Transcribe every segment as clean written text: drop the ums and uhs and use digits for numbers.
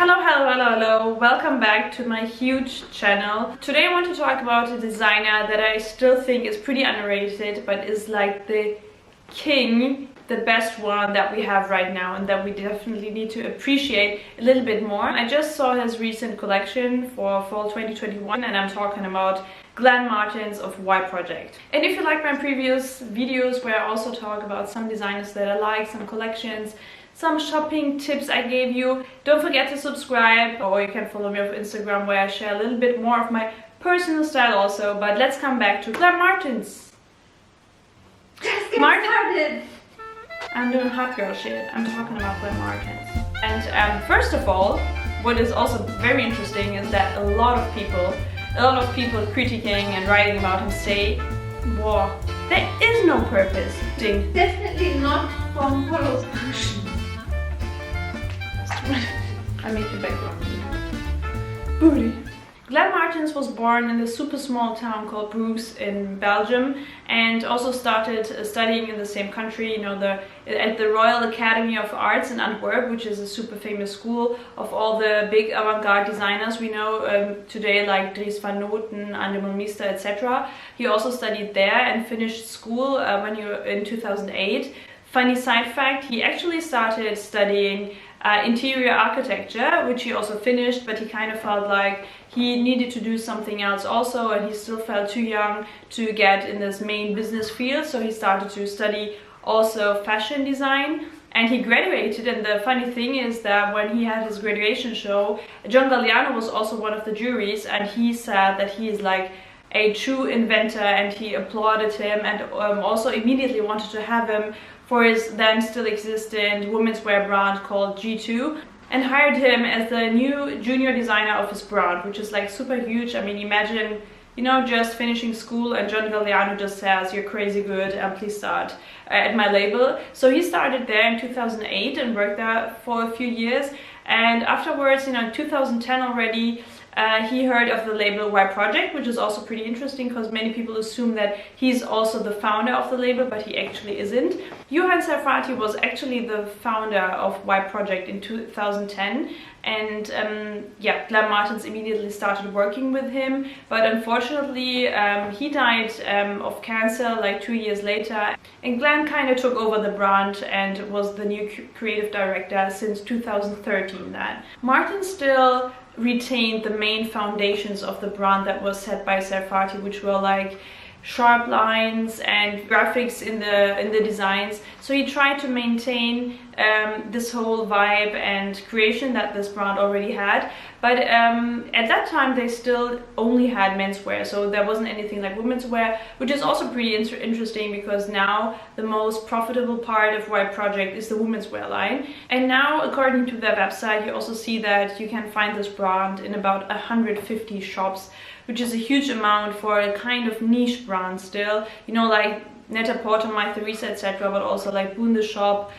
Hello, hello, hello, hello. Welcome back to my huge channel. Today I want to talk about a designer that I still think is pretty underrated, but is like the king, the best one that we have right now and that we definitely need to appreciate a little bit more. I just saw his recent collection for fall 2021 and I'm talking about Martens of Y Project. And if you like my previous videos where I also talk about some designers that I like, some collections, some shopping tips I gave you, don't forget to subscribe, or you can follow me on Instagram where I share a little bit more of my personal style also. But let's come back to Martens. Just get started. I'm doing hot girl shit. I'm talking about Martens. And first of all, what is also very interesting is that a lot of people critiquing and writing about him say, "Wow, there is no purpose." Ding. Definitely not from Hollow's function. I make the background. Booty. Martens was born in a super small town called Bruges in Belgium and also started studying in the same country, you know, at the Royal Academy of Arts in Antwerp, which is a super famous school of all the big avant-garde designers we know today, like Dries van Noten, Meister, etc. He also studied there and finished school in 2008. Funny side fact, he actually started studying interior architecture, which he also finished, but he kind of felt like he needed to do something else also, and he still felt too young to get in this main business field, so he started to study also fashion design. And he graduated, and the funny thing is that when he had his graduation show, John Galliano was also one of the juries, and he said that he is like a true inventor, and he applauded him and also immediately wanted to have him for his then still existent women's wear brand called G2, and hired him as the new junior designer of his brand, which is like super huge. I mean, imagine, you know, just finishing school and John Galliano just says, "You're crazy good and please start at my label." So he started there in 2008 and worked there for a few years, and afterwards, you know, in 2010 already, he heard of the label Y Project, which is also pretty interesting because many people assume that he's also the founder of the label, but he actually isn't. Johann Sarfati was actually the founder of Y Project in 2010, and yeah, Martens immediately started working with him, but unfortunately he died of cancer like 2 years later, and Glenn kind of took over the brand and was the new creative director since 2013 then. Martens still retained the main foundations of the brand that was set by Sarfati, which were like sharp lines and graphics in the designs. So he tried to maintain this whole vibe and creation that this brand already had, but at that time they still only had menswear, so there wasn't anything like women's wear, which is also pretty interesting because now the most profitable part of Y Project is the women's wear line. And now, according to their website, you also see that you can find this brand in about 150 shops, which is a huge amount for a kind of niche brand still, you know, like Net-a-Porter, My Theresa, etc., but also like Bundeshop,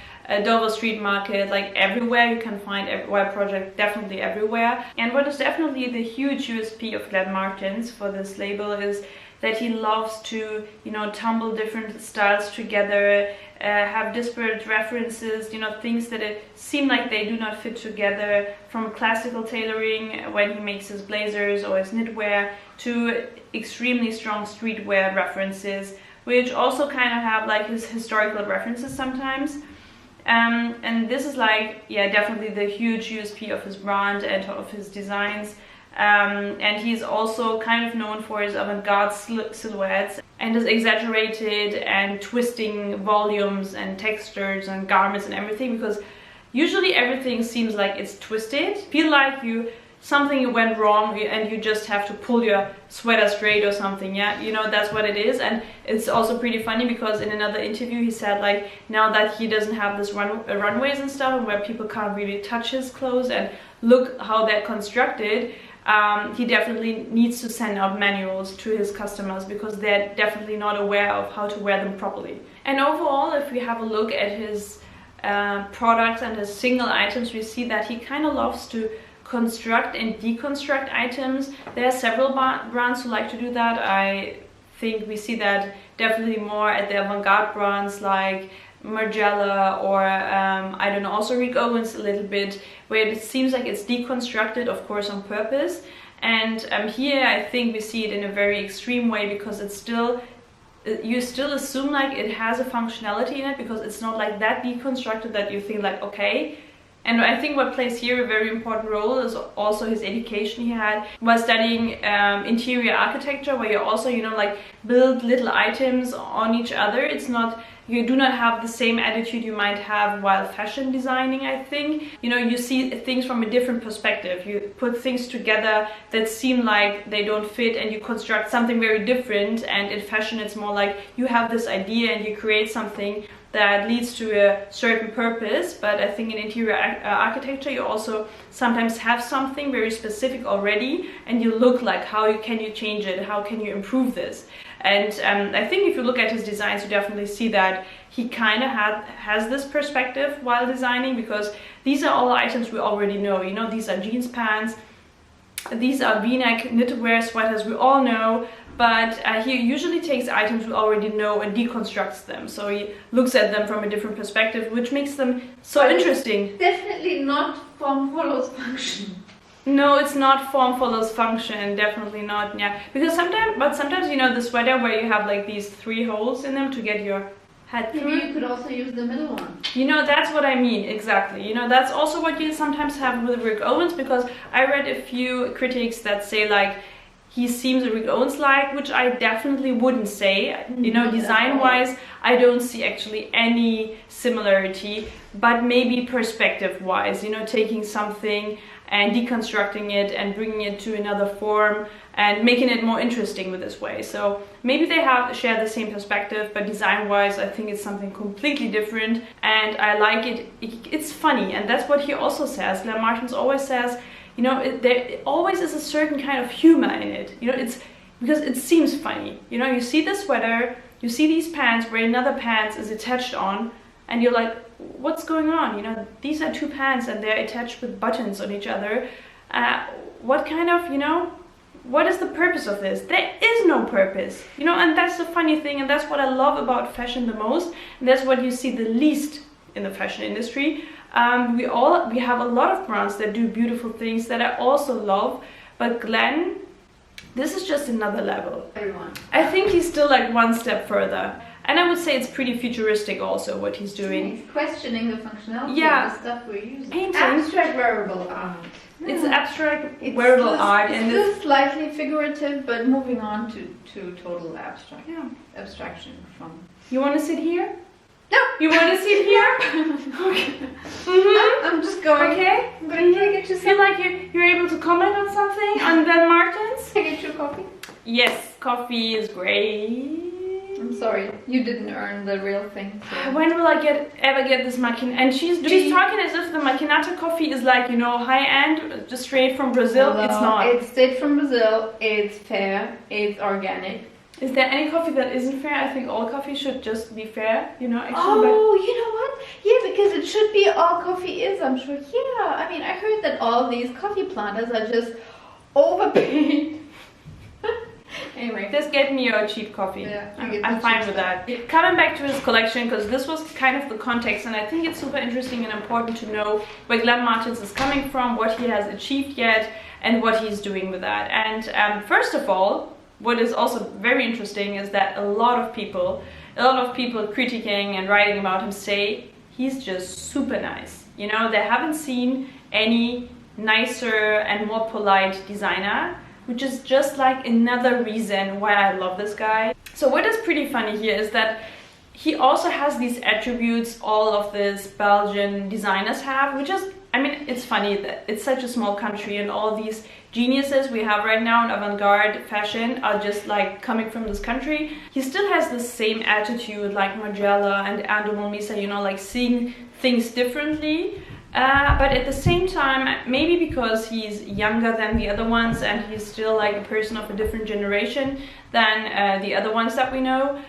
Dover Street Market, like everywhere you can find Y Project, definitely everywhere. And what is definitely the huge USP of Martens for this label is that he loves to, you know, tumble different styles together, have disparate references, you know, things that seem like they do not fit together, from classical tailoring when he makes his blazers or his knitwear to extremely strong streetwear references, which also kind of have like his historical references sometimes. And this is like, yeah, definitely the huge USP of his brand and of his designs. And he's also kind of known for his avant-garde silhouettes and his exaggerated and twisting volumes and textures and garments and everything, because usually everything seems like it's twisted. Feel like something went wrong and you just have to pull your sweater straight or something, yeah, you know, that's what it is. And it's also pretty funny because in another interview he said like now that he doesn't have this runways and stuff where people can't really touch his clothes and look how they're constructed, he definitely needs to send out manuals to his customers because they're definitely not aware of how to wear them properly. And overall, if we have a look at his products and his single items, we see that he kind of loves to construct and deconstruct items. There are several brands who like to do that. I think we see that definitely more at the avant-garde brands like Margiela or I don't know, also Rick Owens a little bit, where it seems like it's deconstructed, of course, on purpose. And here I think we see it in a very extreme way, because it's still, you still assume like it has a functionality in it, because it's not like that deconstructed that you think like, okay. And I think what plays here a very important role is also his education he had while studying interior architecture, where you also, you know, like build little items on each other. It's not, you do not have the same attitude you might have while fashion designing, I think. You know, you see things from a different perspective. You put things together that seem like they don't fit and you construct something very different. And in fashion, it's more like you have this idea and you create something that leads to a certain purpose. But I think in interior architecture you also sometimes have something very specific already, and you look like how can you change it, how can you improve this. And I think if you look at his designs, you definitely see that he kind of has this perspective while designing, because these are all items we already know. You know, these are jeans pants, these are v-neck knitwear sweaters we all know. But he usually takes items we already know and deconstructs them. So he looks at them from a different perspective, which makes them so interesting. Definitely not form follows function. No, it's not form follows function, definitely not, yeah. Because sometimes, you know, the sweater where you have like these 3 holes in them to get your head through. Maybe you could also use the middle one. You know, that's what I mean, exactly. You know, that's also what you sometimes have with Rick Owens, because I read a few critics that say like, he seems a Rick Owens-like, which I definitely wouldn't say. You know, design-wise, I don't see actually any similarity, but maybe perspective-wise, you know, taking something and deconstructing it and bringing it to another form and making it more interesting with this way. So maybe they share the same perspective, but design-wise, I think it's something completely different, and I like it. It's funny, and that's what he also says. Martens always says, you know, there always is a certain kind of humor in it. You know, it's because it seems funny. You know, you see the sweater, you see these pants where another pants is attached on, and you're like, what's going on? You know, these are 2 pants and they're attached with buttons on each other. What kind of, you know, what is the purpose of this? There is no purpose. You know, and that's the funny thing, and that's what I love about fashion the most, and that's what you see the least in the fashion industry. We have a lot of brands that do beautiful things that I also love, but Glenn, this is just another level. Everyone. I think he's still like one step further, and I would say it's pretty futuristic also what he's doing. He's questioning the functionality of the stuff we're using. Painting. Abstract wearable art. It's abstract wearable art, and it's still slightly figurative, but moving on to total abstract. Yeah. Abstraction from. You want to sit here? No. You want to sit here? Okay. I'm just going. Okay. I'm going to get you Feel like you're able to comment on something on Glenn Martens? Can I get you a coffee? Yes, coffee is great. I'm sorry, you didn't earn the real thing. So. When will I ever get this machin? And she's talking as if the machinata coffee is like, you know, high end, just straight from Brazil. Hello. It's not. It's straight from Brazil. It's fair. It's organic. Is there any coffee that isn't fair? I think all coffee should just be fair, you know. Actually, oh, you know what? Yeah, because it should be all coffee is, I'm sure. Yeah, I mean, I heard that all these coffee planters are just overpaid. Anyway, just get me a cheap coffee. Yeah, I'm fine with that. Coming back to his collection, because this was kind of the context, and I think it's super interesting and important to know where Glenn Martens is coming from, what he has achieved yet, and what he's doing with that. And first of all, what is also very interesting is that a lot of people critiquing and writing about him say he's just super nice. You know, they haven't seen any nicer and more polite designer, which is just like another reason why I love this guy. So what is pretty funny here is that he also has these attributes all of these Belgian designers have, which is, I mean, it's funny that it's such a small country and all these geniuses we have right now in avant-garde fashion are just like coming from this country. He still has the same attitude like Margiela and Alumni, you know, like seeing things differently. But at the same time, maybe because he's younger than the other ones and he's still like a person of a different generation than the other ones that we know,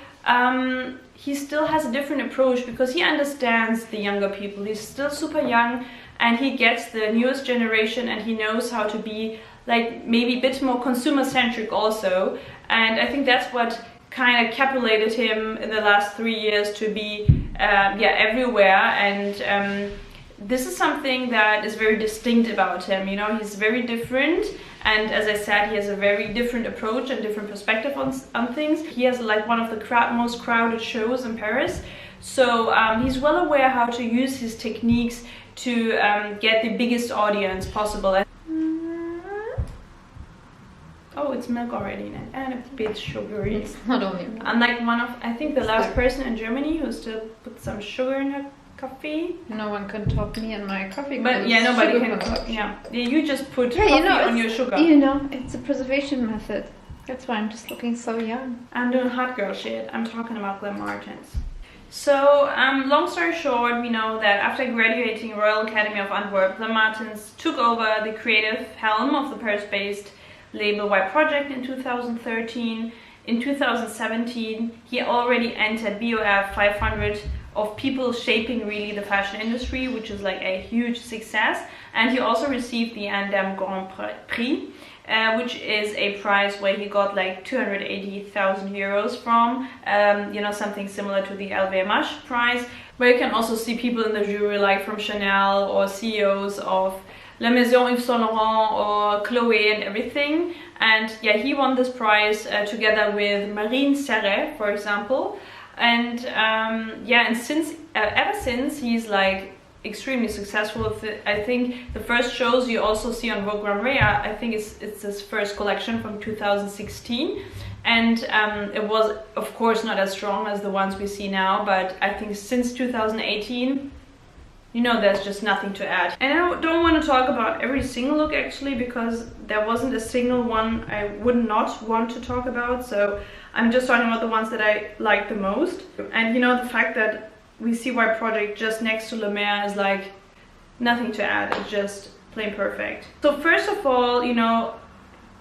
he still has a different approach because he understands the younger people. He's still super young and he gets the newest generation and he knows how to be like maybe a bit more consumer-centric also. And I think that's what kind of capitulated him in the last 3 years to be yeah, everywhere. And this is something that is very distinct about him. You know, he's very different. And as I said, he has a very different approach and different perspective on things. He has like one of the most crowded shows in Paris. So he's well aware how to use his techniques to get the biggest audience possible. Oh, it's milk already in it, and a bit sugary. It's not only milk. I'm like I think the last person in Germany who still put some sugar in her coffee. No one can top me in my coffee. But yeah, nobody can. Yeah, you just put coffee on your sugar. You know, it's a preservation method. That's why I'm just looking so young. I'm doing hot girl shit. I'm talking about Glen Martens. So, long story short, we know that after graduating Royal Academy of Antwerp, Glen Martens took over the creative helm of the Paris-based label Y Project in 2013. In 2017, he already entered BOF 500 of people shaping really the fashion industry, which is like a huge success. And he also received the Andem Grand Prix, which is a prize where he got like 280,000 euros from, you know, something similar to the LVMH prize, where you can also see people in the jury like from Chanel or CEOs of La Maison Yves Saint Laurent or Chloé and everything. And yeah, he won this prize together with Marine Serre, for example. And yeah, and since ever since, he's like extremely successful. I think the first shows you also see on Vogue Runway, I think it's his first collection from 2016. And it was, of course, not as strong as the ones we see now, but I think since 2018, you know, there's just nothing to add. And I don't want to talk about every single look actually, because there wasn't a single one I would not want to talk about. So I'm just talking about the ones that I like the most. And you know, the fact that we see Y Project just next to Le Mer is like nothing to add. It's just plain perfect. So first of all, you know,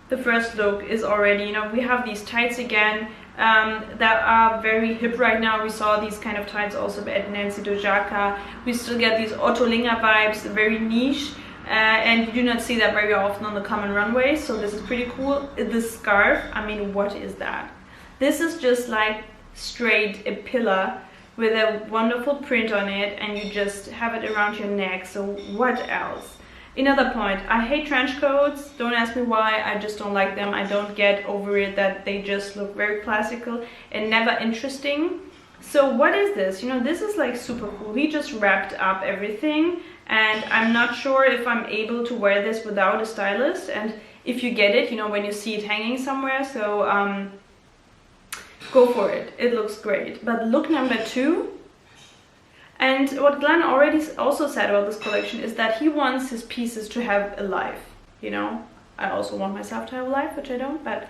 the first look is already, you know, we have these tights again. That are very hip right now. We saw these kind of tights also at Nancy Dojaka. We still get these Otto Linger vibes, very niche, and you do not see that very often on the common runway, so this is pretty cool. This scarf, I mean, what is that? This is just like straight a pillar with a wonderful print on it, and you just have it around your neck, so what else? Another point, I hate trench coats. Don't ask me why, I just don't like them. I don't get over it that they just look very classical and never interesting. So what is this? You know, this is like super cool. He just wrapped up everything, and I'm not sure if I'm able to wear this without a stylist. And if you get it, you know, when you see it hanging somewhere, so go for it. It looks great. But look number 2. And what Glen already also said about this collection is that he wants his pieces to have a life, you know. I also want myself to have a life, which I don't, but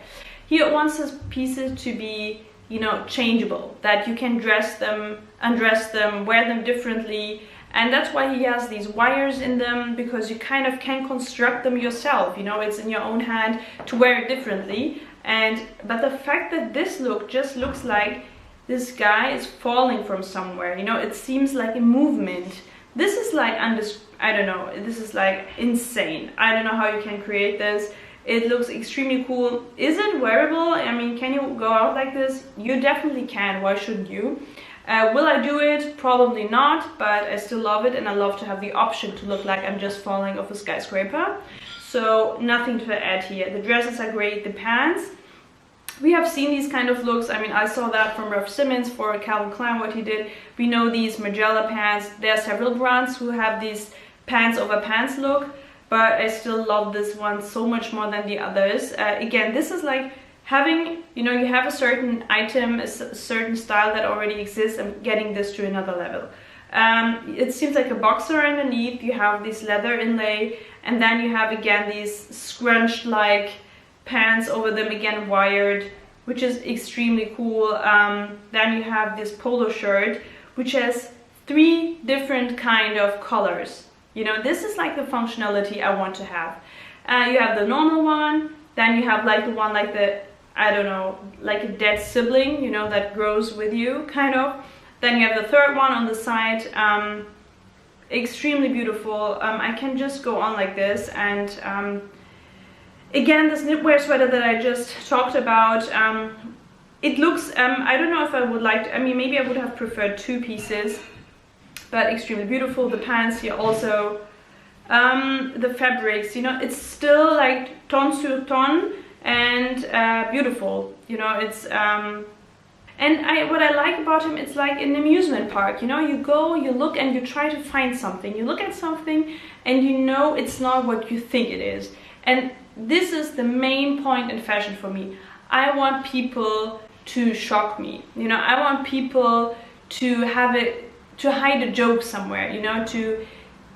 he wants his pieces to be, you know, changeable, that you can dress them, undress them, wear them differently. And that's why he has these wires in them, because you kind of can construct them yourself, you know, it's in your own hand to wear it differently. But the fact that this look just looks like this guy is falling from somewhere, you know, it seems like a movement. This is like, I don't know, this is like insane. I don't know how you can create this. It looks extremely cool. Is it wearable? I mean, can you go out like this? You definitely can, why shouldn't you? Will I do it? Probably not, but I still love it, and I love to have the option to look like I'm just falling off a skyscraper. So nothing to add here. The dresses are great, the pants. We have seen these kind of looks. I mean, I saw that from Ralph Simmons for Calvin Klein, what he did. We know these MARGIELA pants. There are several brands who have these pants over pants look, but I still love this one so much more than the others. Again, this is like having, you know, you have a certain item, a certain style that already exists, and getting this to another level. It seems like a boxer underneath. You have this leather inlay, and then you have again these scrunched like pants over them, again wired, which is extremely cool. Then you have this polo shirt which has 3 different kind of colors. You know, this is like the functionality I want to have. You have the normal one, then you have like the one like the, I don't know, like a dead sibling, you know, that grows with you kind of. Then you have the third one on the side. Extremely beautiful. I can just go on like this, and again, this knitwear sweater that I just talked about, it looks, I don't know if I would like to, I mean, maybe I would have preferred 2 pieces, but extremely beautiful. The pants here also, the fabrics, you know, it's still like ton sur ton and beautiful, you know. It's and what I like about him, it's like an amusement park, you know. You go, you look, and you try to find something. You look at something and you know it's not what you think it is. And this is the main point in fashion for me. I want people to shock me, you know. I want people to have it, to hide a joke somewhere, you know, to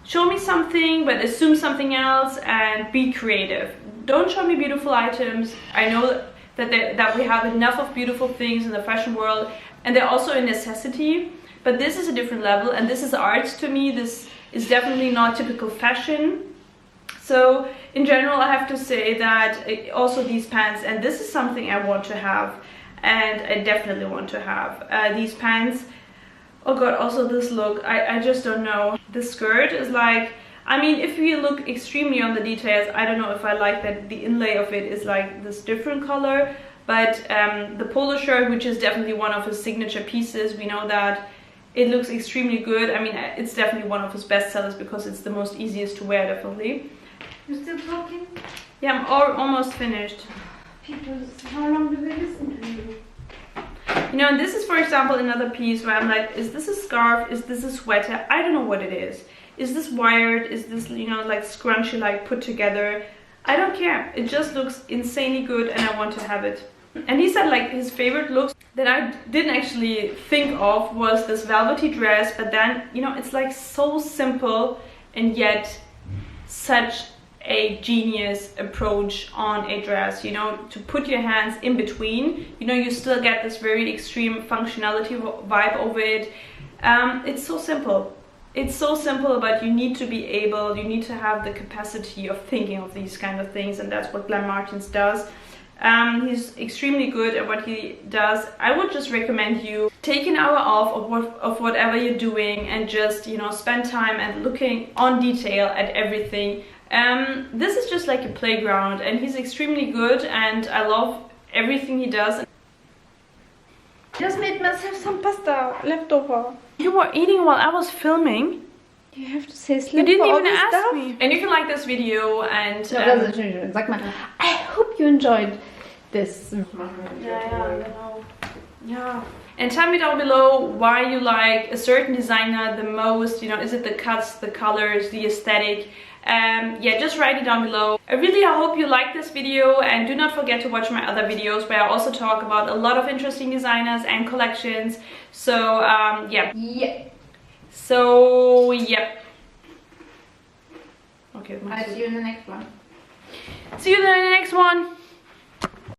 show me something but assume something else and be creative. Don't show me beautiful items. I know that we have enough of beautiful things in the fashion world, and they're also a necessity, but this is a different level, and this is art to me. This is definitely not typical fashion. So in general, I have to say that also these pants, and this is something I want to have, and I definitely want to have these pants. Oh god, also this look, I just don't know. This skirt is like, I mean, if you look extremely on the details, I don't know if I like that the inlay of it is like this different color, but the polo shirt, which is definitely one of his signature pieces, we know that it looks extremely good. I mean, it's definitely one of his best sellers because it's the most easiest to wear, definitely. You're still talking? Yeah, I'm almost finished. People, how long do they listen to you? You know, and this is, for example, another piece where I'm like, is this a scarf? Is this a sweater? I don't know what it is. Is this wired? Is this, you know, like scrunchy, like put together? I don't care. It just looks insanely good and I want to have it. And he said like his favorite looks that I didn't actually think of was this velvety dress, but then, you know, it's like so simple and yet such a genius approach on a dress, you know, to put your hands in between, you know, you still get this very extreme functionality vibe over it. It's so simple. It's so simple, but you need to be able, you need to have the capacity of thinking of these kind of things, and that's what Glenn Martens does. He's extremely good at what he does. I would just recommend you take an hour off of whatever you're doing and just, you know, spend time and looking on detail at everything. This is just like a playground, and he's extremely good, and I love everything he does. Just made myself some pasta left over. You were eating while I was filming. You have to say you didn't even ask me. And if you like this video and sag mal, I hope you enjoyed this. Yeah. And tell me down below why you like a certain designer the most. You know, is it the cuts, the colors, the aesthetic? Yeah, just write it down below. I hope you like this video, and do not forget to watch my other videos where I also talk about a lot of interesting designers and collections. So yeah. So yeah. Okay. I'll see you in the next one. See you in the next one.